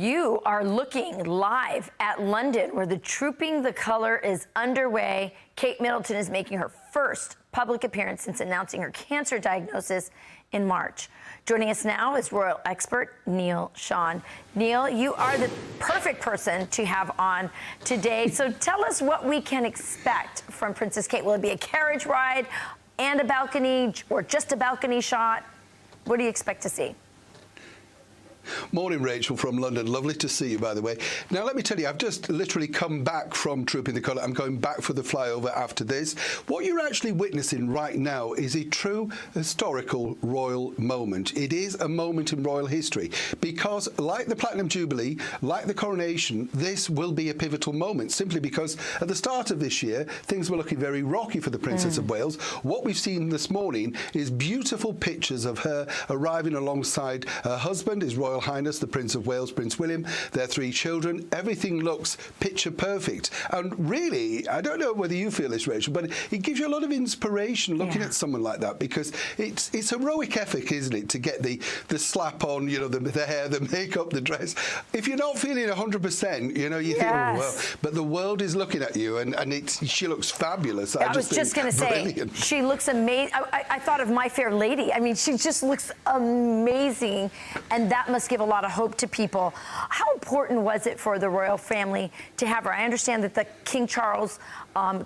You are looking live at London, where the Trooping the Colour is underway. Kate Middleton is making her first public appearance since announcing her cancer diagnosis in March. Joining us now is royal expert Neil Sean. Neil, you are the perfect person to have on today. So tell us what we can expect from Princess Kate. Will it be a carriage ride and a balcony, or just a balcony shot? What do you expect to see? Morning, Rachel, from London. Lovely to see you, by the way. Now, let me tell you, I've just literally come back from Trooping the Colour. I'm going back for the flyover after this. What you're actually witnessing right now is a true historical royal moment. It is a moment in royal history because, like the Platinum Jubilee, like the coronation, this will be a pivotal moment, simply because at the start of this year, things were looking very rocky for the Princess of Wales. What we've seen this morning is beautiful pictures of her arriving alongside her husband, His Royal Highness, the Prince of Wales, Prince William, their 3 children. Everything looks picture perfect. And really, I don't know whether you feel this, Rachel, but it gives you a lot of inspiration looking at someone like that, because it's heroic effort, isn't it, to get the slap on, you know, the hair, the makeup, the dress. If you're not feeling 100%, you know, you think, oh, well, but the world is looking at you, and she looks fabulous. I was just going to say, she looks amazing. I thought of My Fair Lady. I mean, she just looks amazing, and that must give a lot of hope to people. How important was it for the royal family to have her? I understand that the King Charles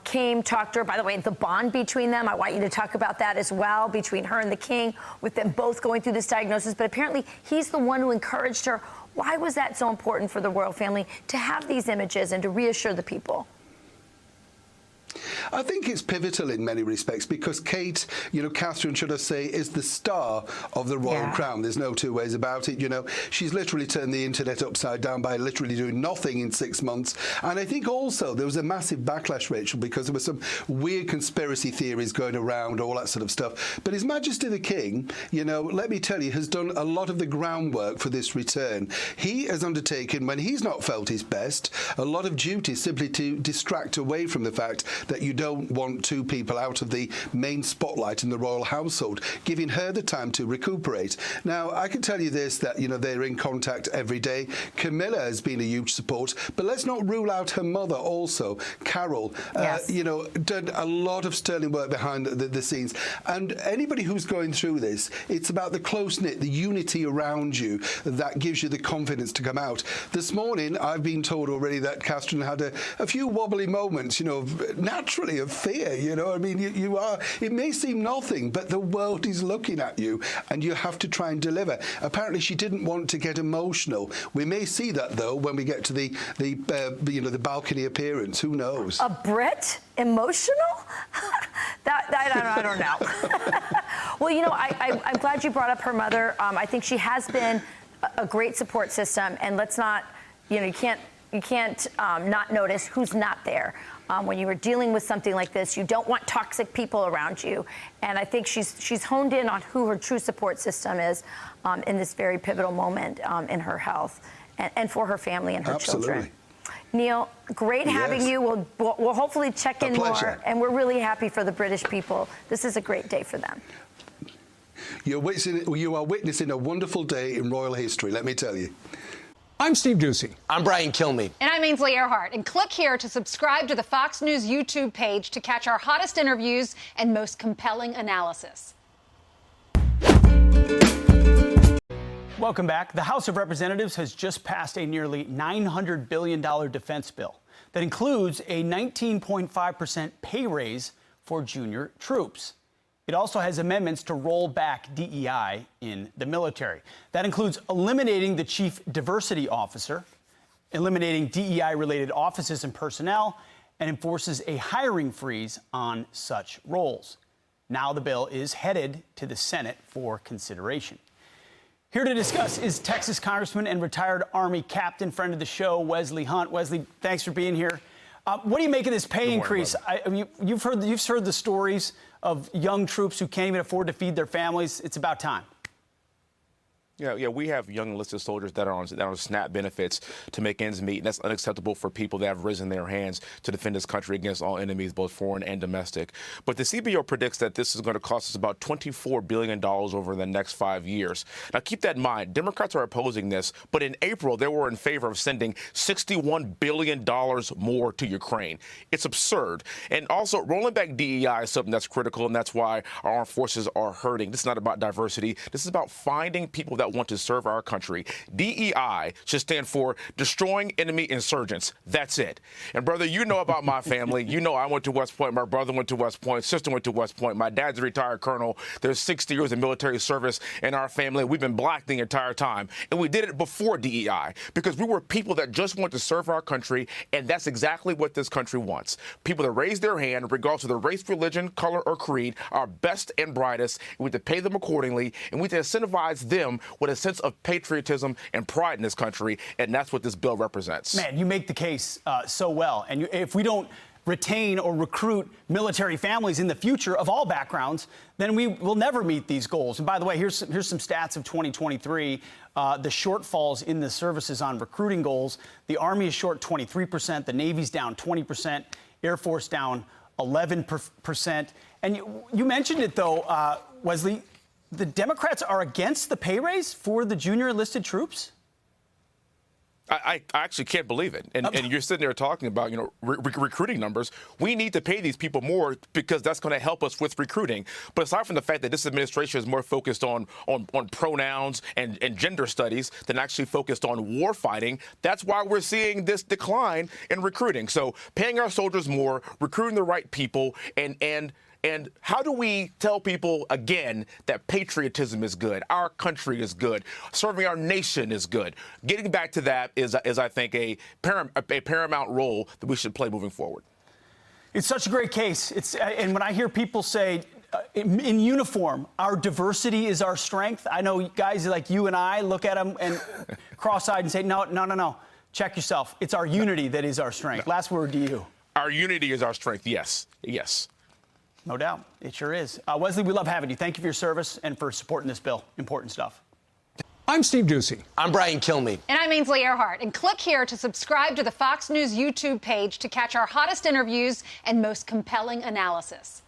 came, talked to her. By the way, the bond between them, I want you to talk about that as well, between her and the King, with them both going through this diagnosis. But apparently, he's the one who encouraged her. Why was that so important for the royal family to have these images and to reassure the people? I think it's pivotal in many respects because Kate, you know, Catherine, should I say, is the star of the royal crown. There's no two ways about it. You know, she's literally turned the internet upside down by literally doing nothing in 6 months. And I think also there was a massive backlash, Rachel, because there were some weird conspiracy theories going around, all that sort of stuff. But His Majesty the King, you know, let me tell you, has done a lot of the groundwork for this return. He has undertaken, when he's not felt his best, a lot of duties simply to distract away from the fact that you don't want 2 people out of the main spotlight in the royal household, giving her the time to recuperate. Now, I can tell you this, that, you know, they're in contact every day. Camilla has been a huge support, but let's not rule out her mother also, Carol. You know, done a lot of sterling work behind the scenes. And anybody who's going through this, it's about the close-knit, the unity around you that gives you the confidence to come out. This morning, I've been told already that Catherine had a few wobbly moments, you know, naturally of fear, you know. I mean, you are, it may seem nothing, but the world is looking at you and you have to try and deliver. Apparently she didn't want to get emotional. We may see that though when we get to the you know, the balcony appearance. Who knows? A Brit emotional? I don't know. Well, you know, I'm glad you brought up her mother. I think she has been a great support system, and let's not, you know, you can't not notice who's not there. When you are dealing with something like this, you don't want toxic people around you. And I think she's honed in on who her true support system is in this very pivotal moment in her health and for her family and her children. Neil, great having you. We'll hopefully check in more. And we're really happy for the British people. This is a great day for them. You are witnessing a wonderful day in royal history, let me tell you. I'm Steve Doocy. I'm Brian Kilmeade. And I'm Ainsley Earhart. And click here to subscribe to the Fox News YouTube page to catch our hottest interviews and most compelling analysis. Welcome back. The House of Representatives has just passed a nearly $900 billion defense bill that includes a 19.5% pay raise for junior troops. It also has amendments to roll back DEI in the military. That includes eliminating the chief diversity officer, eliminating DEI-related offices and personnel, and enforces a hiring freeze on such roles. Now the bill is headed to the Senate for consideration. Here to discuss is Texas Congressman and retired Army captain, friend of the show, Wesley Hunt. Wesley, thanks for being here. What do you make of this pay increase? I mean, you've heard the stories of young troops who can't even afford to feed their families. It's about time. Yeah, we have young enlisted soldiers that are on SNAP benefits to make ends meet, and that's unacceptable for people that have risen their hands to defend this country against all enemies, both foreign and domestic. But the CBO predicts that this is going to cost us about $24 billion over the next 5 years. Now, keep that in mind. Democrats are opposing this, but in April, they were in favor of sending $61 billion more to Ukraine. It's absurd. And also, rolling back DEI is something that's critical, and that's why our armed forces are hurting. This is not about diversity. This is about finding people that want to serve our country. DEI should stand for destroying enemy insurgents. That's it. And brother, you know about my family. You know I went to West Point. My brother went to West Point. Sister went to West Point. My dad's a retired colonel. There's 60 years of military service in our family. We've been black the entire time. And we did it before DEI because we were people that just want to serve our country. And that's exactly what this country wants. People that raise their hand, regardless of their race, religion, color, or creed, are best and brightest. We have to pay them accordingly. And we have to incentivize them with a sense of patriotism and pride in this country, and that's what this bill represents. Man, you make the case so well. And if we don't retain or recruit military families in the future of all backgrounds, then we will never meet these goals. And by the way, here's some stats of 2023. The shortfalls in the services on recruiting goals. The Army is short 23%. The Navy's down 20%. Air Force down 11%. And you mentioned it, though, Wesley. The Democrats are against the pay raise for the junior enlisted troops? I actually can't believe it. And you're sitting there talking about, recruiting numbers. We need to pay these people more because that's going to help us with recruiting. But aside from the fact that this administration is more focused on pronouns and gender studies than actually focused on war fighting, that's why we're seeing this decline in recruiting. So paying our soldiers more, recruiting the right people, and how do we tell people, again, that patriotism is good, our country is good, serving our nation is good? Getting back to that is I think, a paramount role that we should play moving forward. It's such a great case. And when I hear people say, in uniform, our diversity is our strength, I know guys like you and I look at them and cross-eyed and say, no. Check yourself. It's our unity that is our strength. Last word to you. Our unity is our strength, yes. No doubt. It sure is. Wesley, we love having you. Thank you for your service and for supporting this bill. Important stuff. I'm Steve Ducey. I'm Brian Kilmeade. And I'm Ainsley Earhart. And click here to subscribe to the Fox News YouTube page to catch our hottest interviews and most compelling analysis.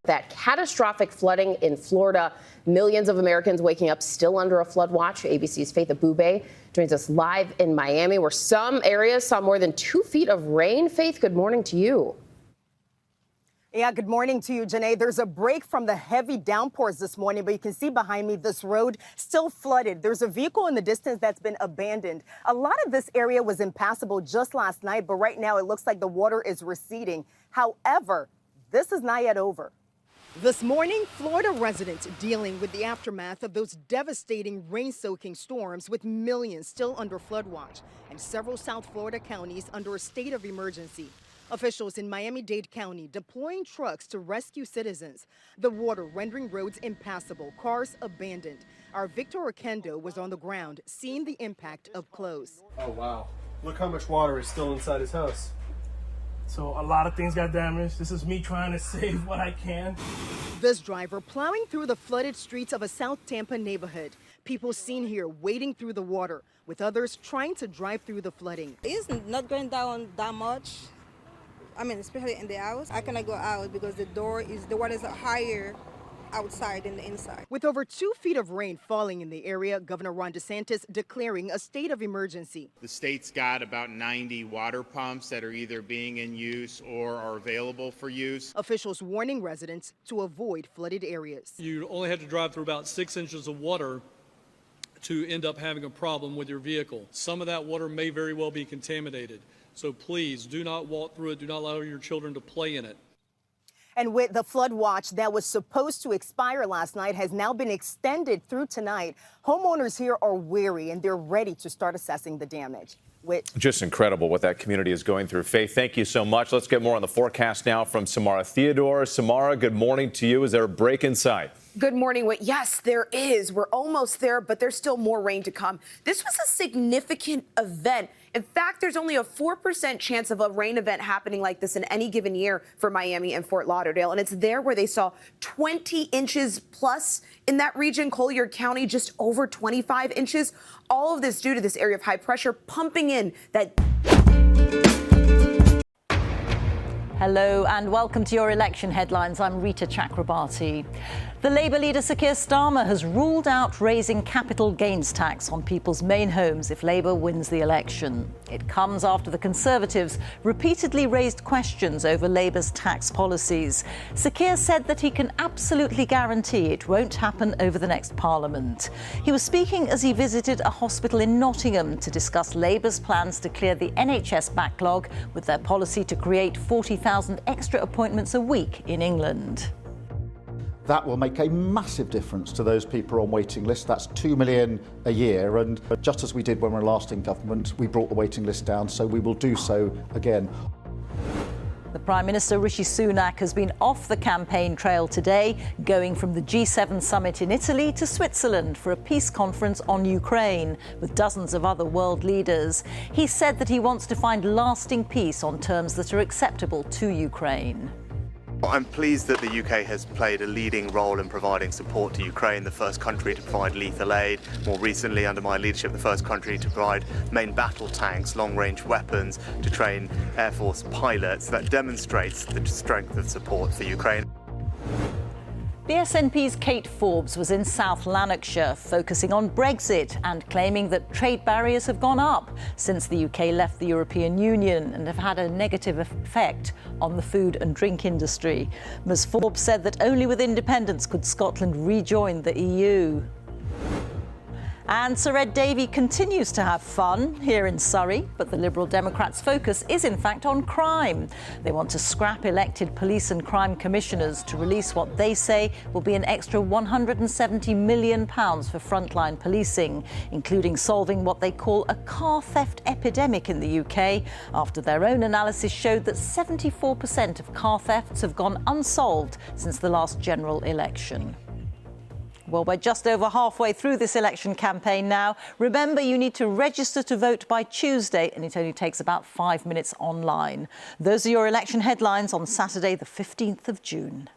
That catastrophic flooding in Florida, millions of Americans waking up still under a flood watch. ABC's Faith Abube joins us live in Miami, where some areas saw more than 2 feet of rain. Faith, good morning to you. Yeah, good morning to you, Janae. There's a break from the heavy downpours this morning, but you can see behind me this road still flooded. There's a vehicle in the distance that's been abandoned. A lot of this area was impassable just last night, but right now it looks like the water is receding. However, this is not yet over. This morning, Florida residents dealing with the aftermath of those devastating rain-soaking storms, with millions still under flood watch and several South Florida counties under a state of emergency. Officials in Miami-Dade County deploying trucks to rescue citizens. The water rendering roads impassable, cars abandoned. Our Victor Oquendo was on the ground, seeing the impact up close. Oh, wow. Look how much water is still inside his house. So a lot of things got damaged. This is me trying to save what I can. This driver plowing through the flooded streets of a South Tampa neighborhood. People seen here wading through the water, with others trying to drive through the flooding. It's not going down that much. I mean, especially in the house. I cannot go out because the water is higher outside than the inside. With over 2 feet of rain falling in the area, Governor Ron DeSantis declaring a state of emergency. The state's got about 90 water pumps that are either being in use or are available for use. Officials warning residents to avoid flooded areas. You only have to drive through about 6 inches of water to end up having a problem with your vehicle. Some of that water may very well be contaminated. So please do not walk through it. Do not allow your children to play in it. And with the flood watch that was supposed to expire last night has now been extended through tonight, homeowners here are wary and they're ready to start assessing the damage. Just incredible what that community is going through. Faith, thank you so much. Let's get more on the forecast now from Samara Theodore. Samara, good morning to you. Is there a break in sight? Good morning. Well, yes, there is. We're almost there, but there's still more rain to come. This was a significant event. In fact, there's only a 4% chance of a rain event happening like this in any given year for Miami and Fort Lauderdale. And it's there where they saw 20 inches plus in that region, Collier County, just over 25 inches. All of this due to this area of high pressure pumping in that. Hello and welcome to your election headlines. I'm Rita Chakrabarti. The Labour leader Sir Keir Starmer has ruled out raising capital gains tax on people's main homes if Labour wins the election. It comes after the Conservatives repeatedly raised questions over Labour's tax policies. Sir Keir said that he can absolutely guarantee it won't happen over the next Parliament. He was speaking as he visited a hospital in Nottingham to discuss Labour's plans to clear the NHS backlog with their policy to create 40,000 extra appointments a week in England. That will make a massive difference to those people on waiting lists. That's 2 million a year. And just as we did when we were last in government, we brought the waiting list down, so we will do so again. The Prime Minister Rishi Sunak has been off the campaign trail today, going from the G7 summit in Italy to Switzerland for a peace conference on Ukraine with dozens of other world leaders. He said that he wants to find lasting peace on terms that are acceptable to Ukraine. I'm pleased that the UK has played a leading role in providing support to Ukraine, the first country to provide lethal aid. More recently, under my leadership, the first country to provide main battle tanks, long-range weapons, to train Air Force pilots. That demonstrates the strength of support for Ukraine. The SNP's Kate Forbes was in South Lanarkshire, focusing on Brexit and claiming that trade barriers have gone up since the UK left the European Union and have had a negative effect on the food and drink industry. Ms Forbes said that only with independence could Scotland rejoin the EU. And Sir Ed Davey continues to have fun here in Surrey, but the Liberal Democrats' focus is in fact on crime. They want to scrap elected police and crime commissioners to release what they say will be an extra £170 million for frontline policing, including solving what they call a car theft epidemic in the UK, after their own analysis showed that 74% of car thefts have gone unsolved since the last general election. Well, we're just over halfway through this election campaign now. Remember, you need to register to vote by Tuesday, and it only takes about 5 minutes online. Those are your election headlines on Saturday, the 15th of June.